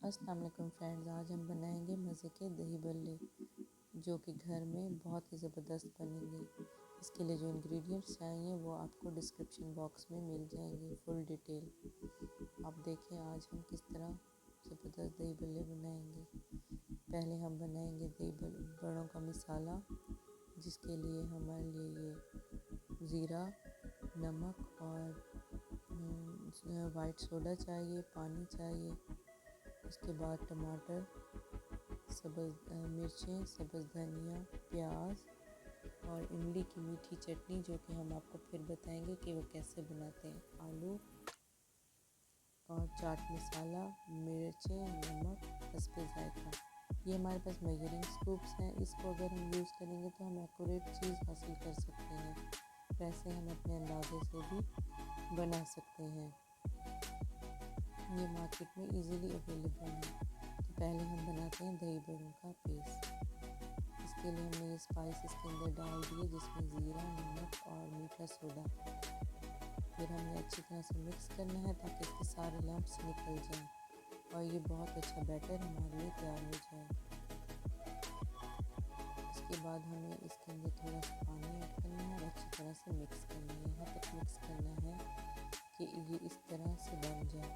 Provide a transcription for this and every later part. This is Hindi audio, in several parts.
अस्सलाम वालेकुम फ्रेंड्स, आज हम बनाएंगे मज़े के दही बल्ले जो कि घर में बहुत ही ज़बरदस्त बनेंगे। इसके लिए जो इंग्रेडिएंट्स चाहिए वो आपको डिस्क्रिप्शन बॉक्स में मिल जाएंगे फुल डिटेल। आप देखें आज हम किस तरह ज़बरदस्त दही बल्ले बनाएंगे। पहले हम बनाएंगे दही बड़ों का मसाला, जिसके लिए हमारे लिए ये ज़ीरा, नमक और वाइट सोडा चाहिए, पानी चाहिए। उसके बाद टमाटर, सब्ज़ मिर्चें, सब्ज़ धनिया, प्याज और इमली की मीठी चटनी, जो कि हम आपको फिर बताएंगे कि वो कैसे बनाते हैं। आलू और चाट मसाला, मिर्चें, नमक, हस्बे जायका। ये हमारे पास मेजरिंग स्कूप्स हैं। इसको अगर हम यूज़ करेंगे तो हम एक्यूरेट चीज़ हासिल कर सकते हैं। वैसे हम अपने अंदाजे से भी बना सकते हैं। ये मार्केट में इजीली अवेलेबल है। तो पहले हम बनाते हैं दही बड़ों का पेस्ट। इसके लिए हमने ये स्पाइस इसके अंदर डाल दिए, जिसमें ज़ीरा, नमक और मीठा सोडा। फिर हमें अच्छी तरह से मिक्स करना है ताकि इसके सारे लम्प्स निकल जाएं और ये बहुत अच्छा बैटर हमारे लिए तैयार हो जाए। इसके बाद हमें इसके अंदर थोड़ा सा पानी ऐड करना है और अच्छी तरह से मिक्स करना है। यहाँ तक मिक्स करना है कि ये इस तरह से बन जाए,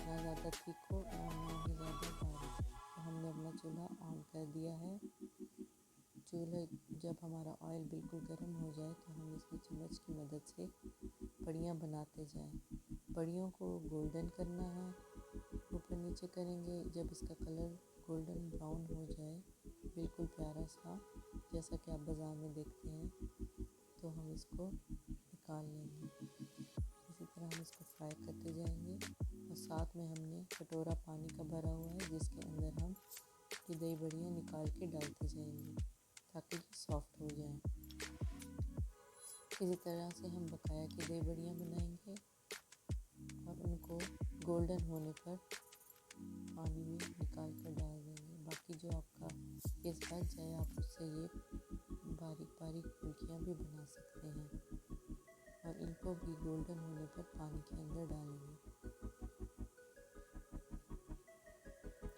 ना ज़्यादा थिक हो और ना ही ज़्यादा बारीक। तो हमने अपना चूल्हा ऑन कर दिया है। चूल्हा जब हमारा ऑयल बिल्कुल गर्म हो जाए तो हम इसमें चम्मच की मदद से बड़ियाँ बनाते जाएं। बड़ियों को गोल्डन करना है, ऊपर नीचे करेंगे। जब इसका कलर गोल्डन ब्राउन हो जाए, बिल्कुल प्यारा सा, जैसा कि आप बाज़ार में देखते हैं, तो हम इसको निकाल लेंगे। इसी तरह हम इसको फ्राई करते जाएंगे और साथ में हमने कटोरा पानी का भरा हुआ है, जिसके अंदर हम ये दही बड़ियाँ निकाल के डालते जाएंगे ताकि ये सॉफ्ट हो जाए। इसी तरह से हम बकाया की दही बड़ियाँ बनाएंगे और उनको गोल्डन होने पर पानी में निकाल कर डाल देंगे। बाकी जो आपका पीस बच जाए, आप उससे ये बारीक बारीक फुल्कियाँ भी बना सकते हैं और इनको भी गोल्डन होने पर पानी के अंदर डालेंगे।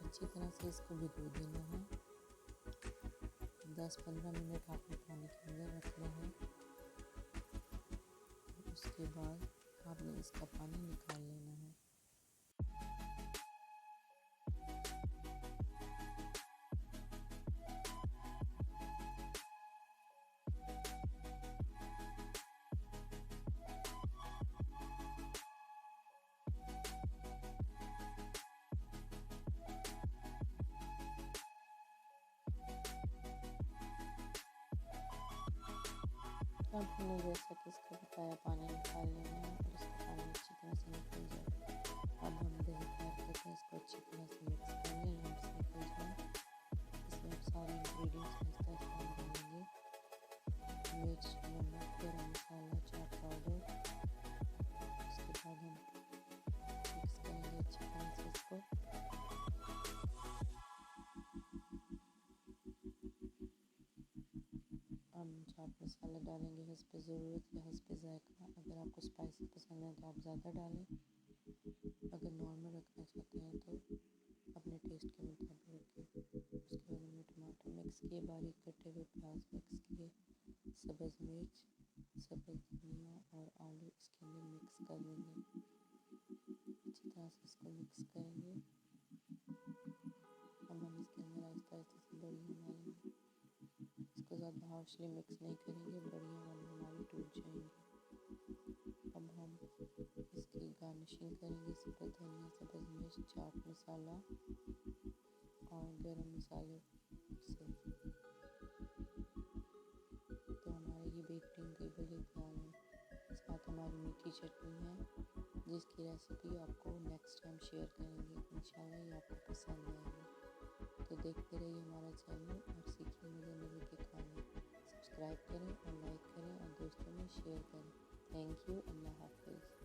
अच्छी तरह से इसको भिगो देना है। 10-15 मिनट आपने पानी के अंदर रखना है। उसके बाद आपने इसका पानी निकाल लेना है। अब हमने जैसा कि इसका बताया, पानी निकाल लेना है और इसका पानी अच्छी तरह से निकल जाए। अब हम दही तैयार करके इसको अच्छी तरह से मिक्स कर लें, लम्प्स निकल जाए। इसमें अब सारे इंग्रेडिएंट्स का इस्तेमाल करेंगे। मिर्च, नमक, गरम मसाला, चाट पाउडर। उसके बाद हम मिक्स करेंगे अच्छी तरह से इसको। हम चाट मसाला डालेंगे हस्बे ज़रूरत या हस्बे जायका। अगर आपको स्पाइसी पसंद है तो आप ज़्यादा डालें, अगर नॉर्मल रखना चाहते हैं तो अपने टेस्ट के मुताबिक रखें। उसके बाद हमने टमाटर मिक्स किए, बारीक कटे हुए प्याज मिक्स किए, सब्ज़ मिर्च, सब्ज़ धनिया और आलू इसके अंदर मिक्स कर लेंगे। अच्छी तरह से इसको मिक्स करेंगे। अब हम इसके अंदर आहिस्ता आहिस्ता से बड़ियाँ डालेंगे। इसको ज़्यादा हार्शली मिक्स नहीं करेंगे, बड़ियाँ वाली हमारी टूट जाएंगी। अब हम इसकी गार्निशिंग करेंगे सब्ज़ धनिया, सब्ज़ मिर्च, चाट मसाला और गरम मसाले से। तो हमारे ये बेहतरीन दही बल्ले तैयार हैं। साथ हमारी मीठी चटनी है, जिसकी रेसिपी आपको नेक्स्ट टाइम शेयर करेंगे। इंशाल्लाह ये आपको पसंद आएगी। तो देखते रहिए हमारा चैनल और सीखिए मज़े के खाने। सब्सक्राइब करें और लाइक करें और दोस्तों में शेयर करें। Thank you. अल्लाह हाफ़िज़।